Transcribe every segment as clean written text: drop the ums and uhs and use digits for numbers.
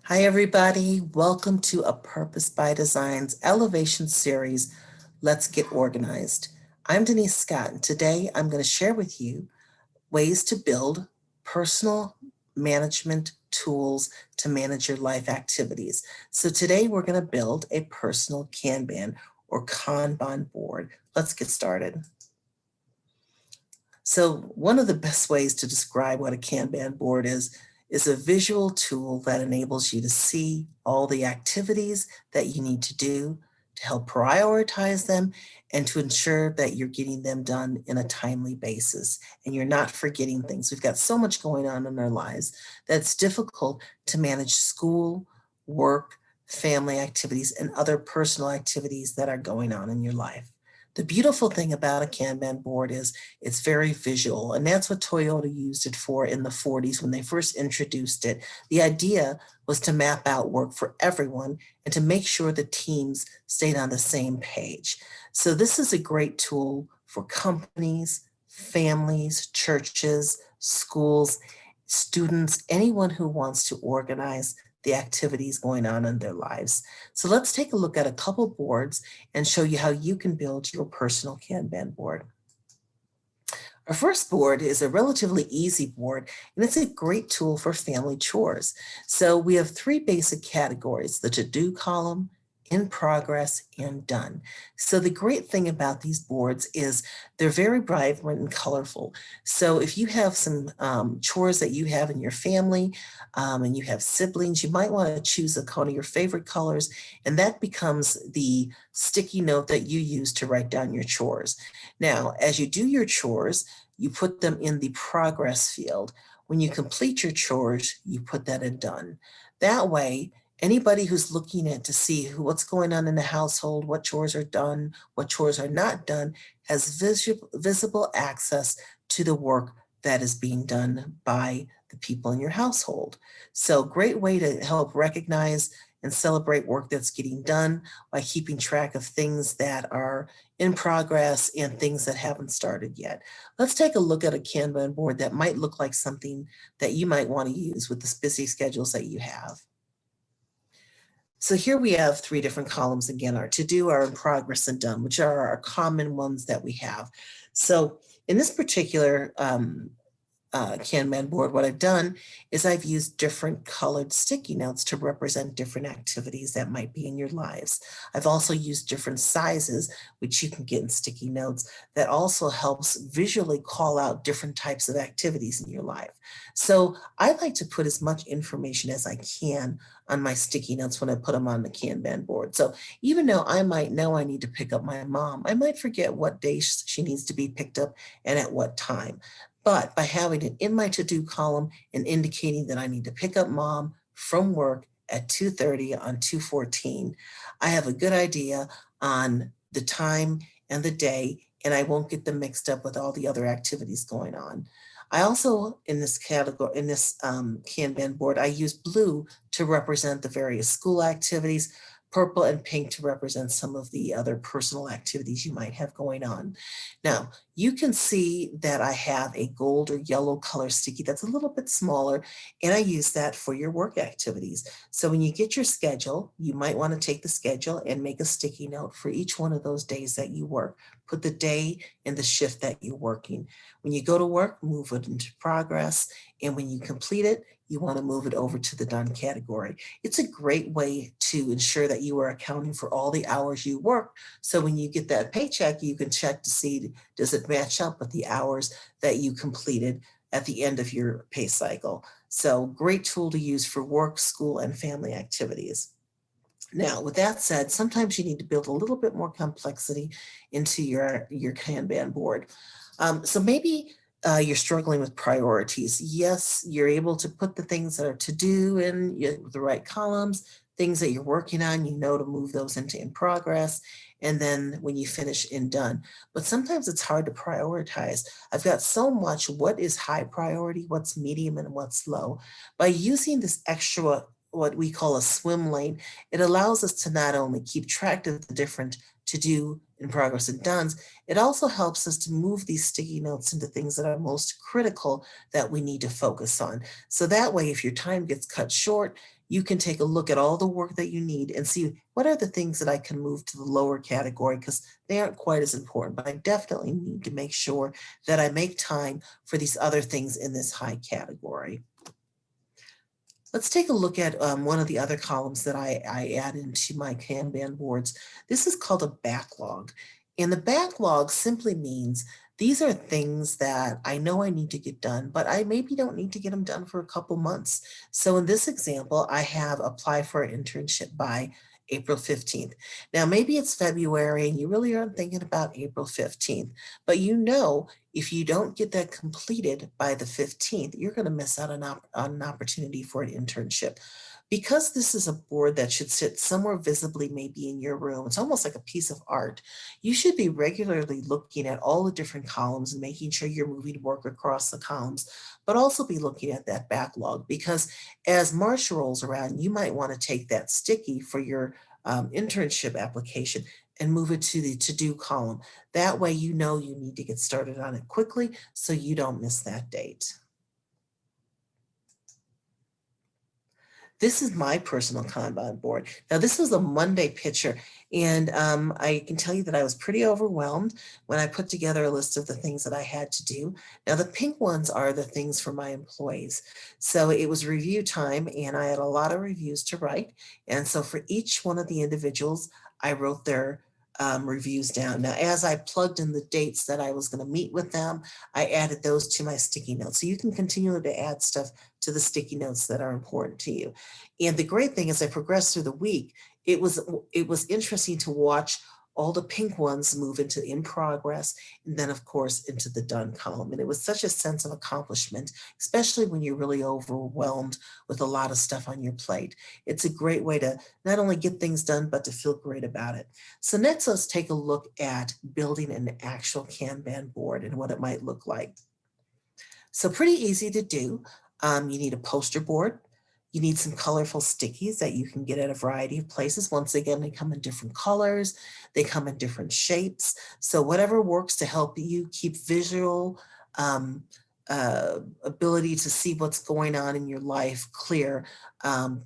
Hi, everybody. Welcome to A Purpose by Design's Elevation Series, Let's Get Organized. I'm Denise Scott, and today I'm going to share with you ways to build personal management tools to manage your life activities. So today we're going to build a personal Kanban or Kanban board. Let's get started. So one of the best ways to describe what a Kanban board is a visual tool that enables you to see all the activities that you need to do to help prioritize them and to ensure that you're getting them done in a timely basis and you're not forgetting things. We've got so much going on in our lives that it's difficult to manage school, work, family activities, and other personal activities that are going on in your life. The beautiful thing about a Kanban board is it's very visual, and that's what Toyota used it for in the 40s when they first introduced it. The idea was to map out work for everyone and to make sure the teams stayed on the same page. So this is a great tool for companies, families, churches, schools, students, anyone who wants to organize the activities going on in their lives. So let's take a look at a couple boards and show you how you can build your personal Kanban board. Our first board is a relatively easy board, and it's a great tool for family chores. So we have three basic categories: the to-do column, in progress, and done. So the great thing about these boards is they're very vibrant and colorful. So if you have some chores that you have in your family and you have siblings, you might want to choose one of your favorite colors, and that becomes the sticky note that you use to write down your chores. Now, as you do your chores, you put them in the progress field. When you complete your chores, you put that in done. That way, anybody who's looking at to see what's going on in the household, what chores are done, what chores are not done, has visible access to the work that is being done by the people in your household. So great way to help recognize and celebrate work that's getting done by keeping track of things that are in progress and things that haven't started yet. Let's take a look at a Kanban board that might look like something that you might want to use with the busy schedules that you have. So here we have three different columns again: our to do, our in progress, and done, which are our common ones that we have. So in this particular Kanban board, what I've done is I've used different colored sticky notes to represent different activities that might be in your lives. I've also used different sizes, which you can get in sticky notes, that also helps visually call out different types of activities in your life. So I like to put as much information as I can on my sticky notes when I put them on the Kanban board. So even though I might know I need to pick up my mom, I might forget what day she needs to be picked up and at what time. But by having it in my to-do column and indicating that I need to pick up mom from work at 2:30 on 2/14, I have a good idea on the time and the day, and I won't get them mixed up with all the other activities going on. I also, in this category, in this Kanban board, I use blue to represent the various school activities, purple and pink to represent some of the other personal activities you might have going on. Now, you can see that I have a gold or yellow color sticky that's a little bit smaller, and I use that for your work activities. So when you get your schedule, you might want to take the schedule and make a sticky note for each one of those days that you work. Put the day and the shift that you're working. When you go to work, move it into progress, and when you complete it, you want to move it over to the done category. It's a great way to ensure that you are accounting for all the hours you work. So when you get that paycheck, you can check to see, does it match up with the hours that you completed at the end of your pay cycle? So great tool to use for work, school, and family activities. Now, with that said, sometimes you need to build a little bit more complexity into your Kanban board. So maybe you're struggling with priorities. Yes, you're able to put the things that are to do in the right columns, things that you're working on, you know to move those into in progress, and then when you finish in done. But sometimes it's hard to prioritize. I've got so much: what is high priority, what's medium, and what's low. By using this extra, what we call a swim lane, it allows us to not only keep track of the different to do in progress and done's, it also helps us to move these sticky notes into things that are most critical that we need to focus on. So that way, if your time gets cut short, you can take a look at all the work that you need and see what are the things that I can move to the lower category because they aren't quite as important, but I definitely need to make sure that I make time for these other things in this high category. Let's take a look at one of the other columns that I add into my Kanban boards. This is called a backlog. And the backlog simply means these are things that I know I need to get done, but I maybe don't need to get them done for a couple months. So in this example, I have apply for an internship by April 15th. Now, maybe it's February and you really aren't thinking about April 15th, but you know if you don't get that completed by the 15th, you're going to miss out on an opportunity for an internship. Because this is a board that should sit somewhere visibly, maybe in your room, it's almost like a piece of art. You should be regularly looking at all the different columns and making sure you're moving work across the columns, but also be looking at that backlog because as March rolls around, you might want to take that sticky for your internship application and move it to the to-do column. That way you know you need to get started on it quickly so you don't miss that date. This is my personal Kanban board. Now, this was a Monday picture, and I can tell you that I was pretty overwhelmed when I put together a list of the things that I had to do. Now, the pink ones are the things for my employees. So it was review time, and I had a lot of reviews to write. And so for each one of the individuals, I wrote their reviews down. Now, as I plugged in the dates that I was going to meet with them, I added those to my sticky notes. So you can continue to add stuff to the sticky notes that are important to you. And the great thing as I progressed through the week, it was interesting to watch all the pink ones move into in progress and then of course into the done column. And it was such a sense of accomplishment, especially when you're really overwhelmed with a lot of stuff on your plate. It's a great way to not only get things done, but to feel great about it. So next, let's take a look at building an actual Kanban board and what it might look like. So pretty easy to do. You need a poster board. You need some colorful stickies that you can get at a variety of places. Once again, they come in different colors. They come in different shapes. So whatever works to help you keep visual ability to see what's going on in your life clear,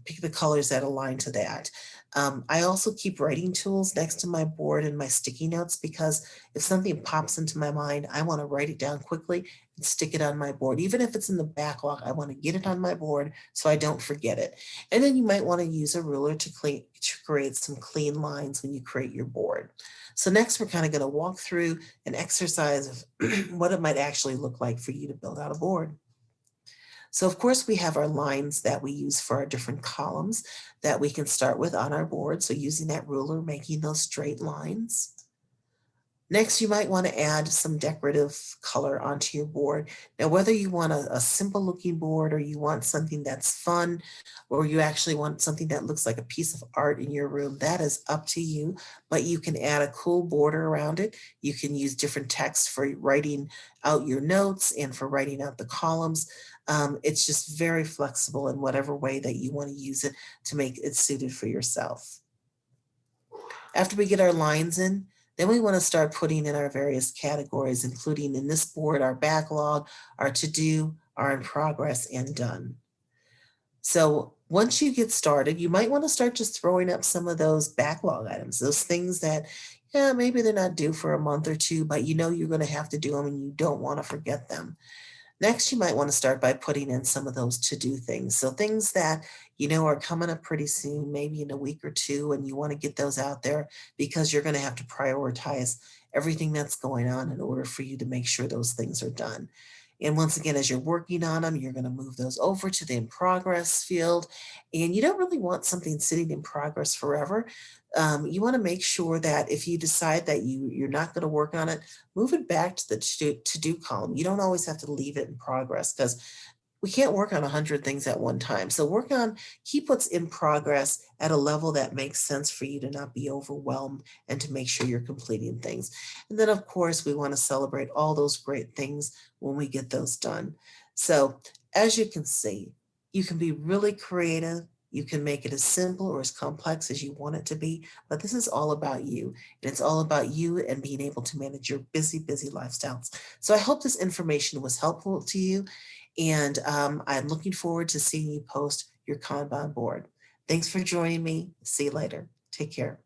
pick the colors that align to that. I also keep writing tools next to my board and my sticky notes because if something pops into my mind, I want to write it down quickly and stick it on my board. Even if it's in the backlog, I want to get it on my board so I don't forget it. And then you might want to use a ruler to create some clean lines when you create your board. So next, we're kind of going to walk through an exercise of what it might actually look like for you to build out a board. So of course we have our lines that we use for our different columns that we can start with on our board. So using that ruler, making those straight lines. Next, you might want to add some decorative color onto your board. Now, whether you want a simple looking board or you want something that's fun, or you actually want something that looks like a piece of art in your room, that is up to you, but you can add a cool border around it. You can use different text for writing out your notes and for writing out the columns. It's just very flexible in whatever way that you want to use it to make it suited for yourself. After we get our lines in, then we want to start putting in our various categories, including in this board, our backlog, our to-do, our in progress, and done. So once you get started, you might want to start just throwing up some of those backlog items, those things that, yeah, maybe they're not due for a month or two, but you know you're going to have to do them and you don't want to forget them. Next, you might want to start by putting in some of those to-do things. So things that you know are coming up pretty soon, maybe in a week or two, and you want to get those out there because you're going to have to prioritize everything that's going on in order for you to make sure those things are done. And once again, as you're working on them, you're going to move those over to the in progress field. And you don't really want something sitting in progress forever. You want to make sure that if you decide that you're not going to work on it, move it back to the to-do column. You don't always have to leave it in progress because we can't work on 100 things at one time. So keep what's in progress at a level that makes sense for you to not be overwhelmed and to make sure you're completing things. And then of course, we want to celebrate all those great things when we get those done. So as you can see, you can be really creative. You can make it as simple or as complex as you want it to be, but this is all about you. And it's all about you and being able to manage your busy, busy lifestyles. So I hope this information was helpful to you. And I'm looking forward to seeing you post your Kanban board. Thanks for joining me. See you later. Take care.